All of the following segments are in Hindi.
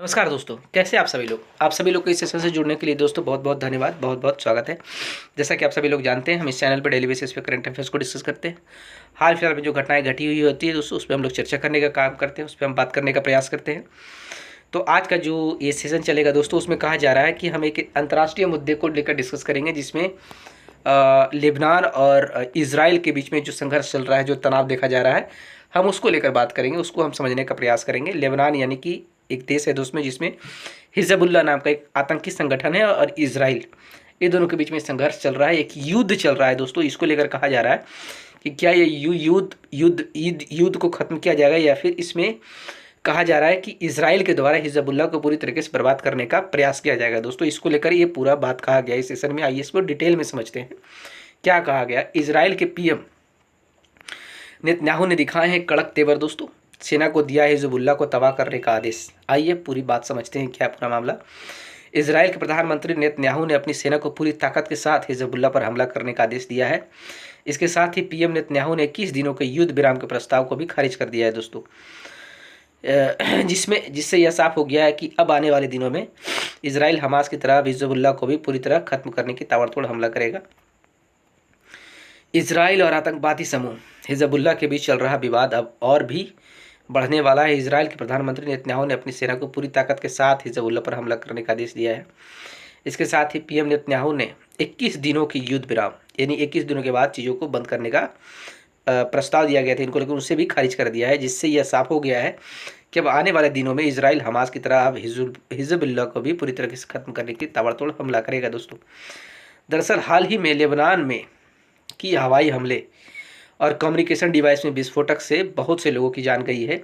नमस्कार दोस्तों, कैसे आप सभी लोग। आप सभी लोग को इस सेशन से जुड़ने के लिए दोस्तों बहुत बहुत धन्यवाद, बहुत बहुत स्वागत है। जैसा कि आप सभी लोग जानते हैं, हम इस चैनल पर डेली बेसिस पे करंट अफेयर्स को डिस्कस करते हैं। हाल फिलहाल में जो घटनाएं घटी हुई होती है दोस्तों, उस पर हम लोग चर्चा करने का काम करते हैं, उस पर हम बात करने का प्रयास करते हैं। तो आज का जो ये सेशन चलेगा दोस्तों, उसमें कहा जा रहा है कि हम एक अंतर्राष्ट्रीय मुद्दे को लेकर डिस्कस करेंगे, जिसमें लेबनान और इजराइल के बीच में जो संघर्ष चल रहा है, जो तनाव देखा जा रहा है, हम उसको लेकर बात करेंगे, उसको हम समझने का प्रयास करेंगे। लेबनान यानी कि एक देश है दोस्तों जिसमें हिजबुल्लाह नाम का एक आतंकी संगठन है, और इजराइल, ये दोनों के बीच में संघर्ष चल रहा है, एक युद्ध चल रहा है दोस्तों। इसको लेकर कहा जा रहा है कि क्या ये युद्ध को ख़त्म किया जाएगा, या फिर इसमें कहा जा रहा है कि इजराइल के द्वारा हिजबुल्लाह को पूरी तरीके से बर्बाद करने का प्रयास किया जाएगा दोस्तों। इसको लेकर ये पूरा बात कहा गया इस सेशन में। आइए इसको डिटेल में समझते हैं क्या कहा गया। इजराइल के पीएम नेतन्याहू ने दिखाए हैं कड़क तेवर दोस्तों, सेना को दिया है हिजबुल्लाह को तबाह करने का आदेश। आइए पूरी बात समझते हैं क्या पूरा मामला। इजराइल के प्रधानमंत्री नेतन्याहू ने अपनी सेना को पूरी ताकत के साथ हिजबुल्लाह पर हमला करने का आदेश दिया है। इसके साथ ही पीएम नेतन्याहू ने 21 दिनों के युद्ध विराम के प्रस्ताव को भी खारिज कर दिया है दोस्तों, जिससे यह साफ हो गया है कि अब आने वाले दिनों में इजराइल हमास की तरह हिजबुल्लाह को भी पूरी तरह खत्म करने की ताबड़तोड़ हमला करेगा। इजराइल और आतंकवादी समूह हिजबुल्लाह के बीच चल रहा विवाद अब और भी बढ़ने वाला है। इजराइल के प्रधानमंत्री नेतन्याहू ने अपनी सेना को पूरी ताकत के साथ हिजबुल्लाह पर हमला करने का आदेश दिया है। इसके साथ ही पीएम नेतन्याहू ने 21 दिनों की युद्ध विराम यानी 21 दिनों के बाद चीज़ों को बंद करने का प्रस्ताव दिया गया था इनको, लेकिन उसे भी खारिज कर दिया है, जिससे यह साफ हो गया है कि अब आने वाले दिनों में इजराइल हमास की तरह अब हिजबुल्लाह को भी पूरी तरह से खत्म करने की ताबड़तोड़ हमला करेगा दोस्तों। दरअसल हाल ही में लेबनान में की हवाई हमले और कम्युनिकेशन डिवाइस में विस्फोटक से बहुत से लोगों की जान गई है।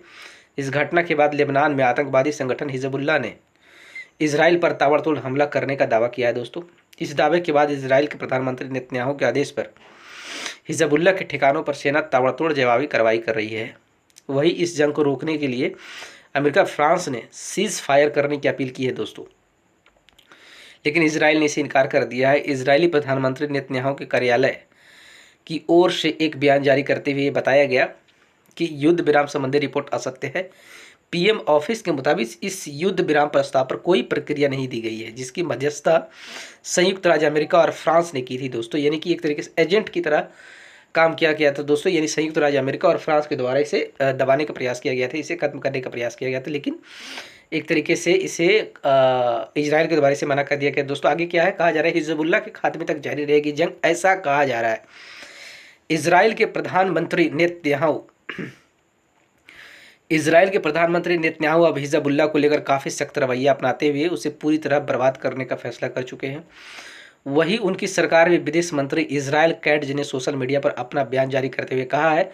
इस घटना के बाद लेबनान में आतंकवादी संगठन हिजबुल्लाह ने इजराइल पर ताबड़तोड़ हमला करने का दावा किया है दोस्तों। इस दावे के बाद इजराइल के प्रधानमंत्री नेतन्याहू के आदेश पर हिजबुल्लाह के ठिकानों पर सेना ताबड़तोड़ जवाबी कार्रवाई कर रही है। वहीं इस जंग को रोकने के लिए अमेरिका फ्रांस ने सीज फायर करने की अपील की है दोस्तों, लेकिन इजराइल ने इसे इनकार कर दिया है। इजरायली प्रधानमंत्री नेतन्याहू के कार्यालय की ओर से एक बयान जारी करते हुए बताया गया कि युद्ध विराम संबंधी रिपोर्ट असत्य है। पीएम ऑफिस के मुताबिक इस युद्ध विराम प्रस्ताव पर कोई प्रक्रिया नहीं दी गई है, जिसकी मध्यस्थता संयुक्त राज्य अमेरिका और फ्रांस ने की थी दोस्तों, यानी कि एक तरीके से एजेंट की तरह काम किया गया था दोस्तों, यानी संयुक्त राज्य अमेरिका और फ्रांस के द्वारा इसे दबाने का प्रयास किया गया था, इसे खत्म करने का प्रयास किया गया था, लेकिन एक तरीके से इसे इजराइल के द्वारा से मना कर दिया गया दोस्तों। आगे क्या है, कहा जा रहा है हिजबुल्लाह के खात्मे तक जारी रहेगी जंग, ऐसा कहा जा रहा है। इजराइल के प्रधानमंत्री नेतन्याहू अब हिजबुल्लाह को लेकर काफ़ी सख्त रवैया अपनाते हुए उसे पूरी तरह बर्बाद करने का फैसला कर चुके हैं। वहीं उनकी सरकार में विदेश मंत्री इजराइल कैट्ज ने सोशल मीडिया पर अपना बयान जारी करते हुए कहा है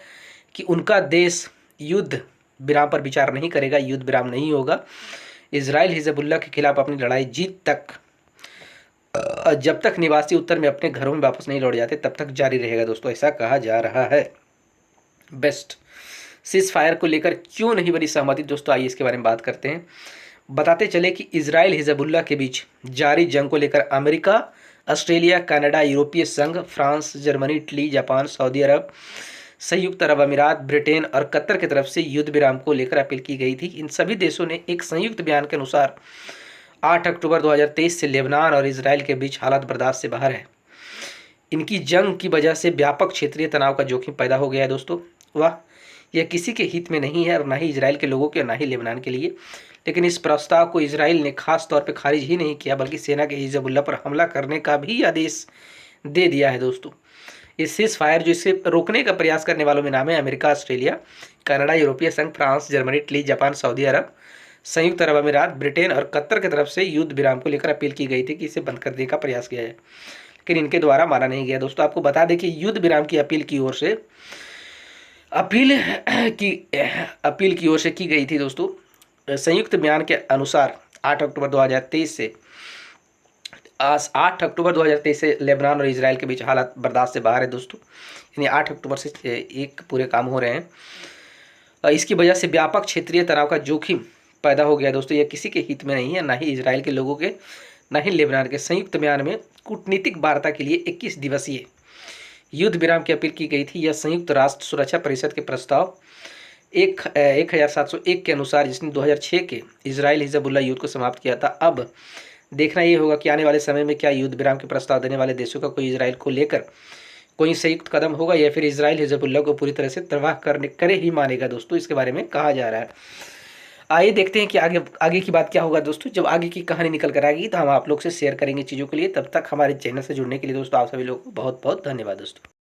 कि उनका देश युद्ध विराम पर विचार नहीं करेगा, युद्ध विराम नहीं होगा। इजराइल हिजबुल्लाह के खिलाफ अपनी लड़ाई जीत तक, जब तक निवासी उत्तर में अपने घरों में वापस नहीं लौट जाते, तब तक जारी रहेगा दोस्तों, ऐसा कहा जा रहा है। बेस्ट सीज फायर को लेकर क्यों नहीं बनी सहमति दोस्तों, आइए इसके बारे में बात करते हैं। बताते चले कि इजराइल हिजबुल्लाह के बीच जारी जंग को लेकर अमेरिका, ऑस्ट्रेलिया, कनाडा, यूरोपीय संघ, France, Germany, Italy, Japan, Saudi Arab, संयुक्त अरब अमीरात, ब्रिटेन और कतर की तरफ से युद्ध विराम को लेकर अपील की गई थी। इन सभी देशों ने एक संयुक्त बयान के अनुसार 8 अक्टूबर 2023 से लेबनान और इजराइल के बीच हालात बर्दाश्त से बाहर है। इनकी जंग की वजह से व्यापक क्षेत्रीय तनाव का जोखिम पैदा हो गया है दोस्तों। वह यह किसी के हित में नहीं है, और ना ही इजराइल के लोगों के, ना ही लेबनान के लिए। लेकिन इस प्रस्ताव को इजराइल ने खास तौर पर खारिज ही नहीं किया, बल्कि सेना के हिजबुल्लाह पर हमला करने का भी आदेश दे दिया है दोस्तों। इस सीज फायर जो इसे रोकने का प्रयास करने वालों में नाम है अमेरिका, ऑस्ट्रेलिया, कनाडा, यूरोपीय संघ, France, Germany, Italy, Japan, Saudi Arab, संयुक्त अरब अमीरात, ब्रिटेन और कतर की तरफ से युद्ध विराम को लेकर अपील की गई थी कि इसे बंद कर देने का प्रयास किया जाए, लेकिन इनके द्वारा माना नहीं गया दोस्तों। आपको बता दें कि युद्ध विराम की अपील की ओर से की गई थी दोस्तों। संयुक्त बयान के अनुसार 8 अक्टूबर 2023 से लेबनान और इजराइल के बीच हालात बर्दाश्त से बाहर है दोस्तों, यानी 8 अक्टूबर से एक पूरे काम हो रहे हैं। इसकी वजह से व्यापक क्षेत्रीय तनाव का जोखिम पैदा हो गया दोस्तों। यह किसी के हित में नहीं है, ना ही इजराइल के लोगों के, ना ही लेबनान के। संयुक्त बयान में कूटनीतिक वार्ता के लिए 21 दिवसीय युद्ध विराम की अपील की गई थी। यह संयुक्त राष्ट्र सुरक्षा परिषद के प्रस्ताव 1701 के अनुसार, जिसने 2006 के इजराइल हिजबुल्लाह युद्ध को समाप्त किया था। अब देखना ये होगा कि आने वाले समय में क्या युद्ध विराम के प्रस्ताव देने वाले देशों का कोई इजराइल को लेकर कोई संयुक्त कदम होगा, या फिर इजराइल हिजबुल्लाह को पूरी तरह से तबाह करे ही मानेगा। दोस्तों, इसके बारे में कहा जा रहा है। आइए देखते हैं कि आगे आगे की बात क्या होगा। दोस्तों, जब आगे की कहानी निकल कर आएगी तो हम आप लोग से शेयर करेंगे चीज़ों के लिए। तब तक हमारे चैनल से जुड़ने के लिए दोस्तों आप सभी लोगों को बहुत बहुत धन्यवाद दोस्तों।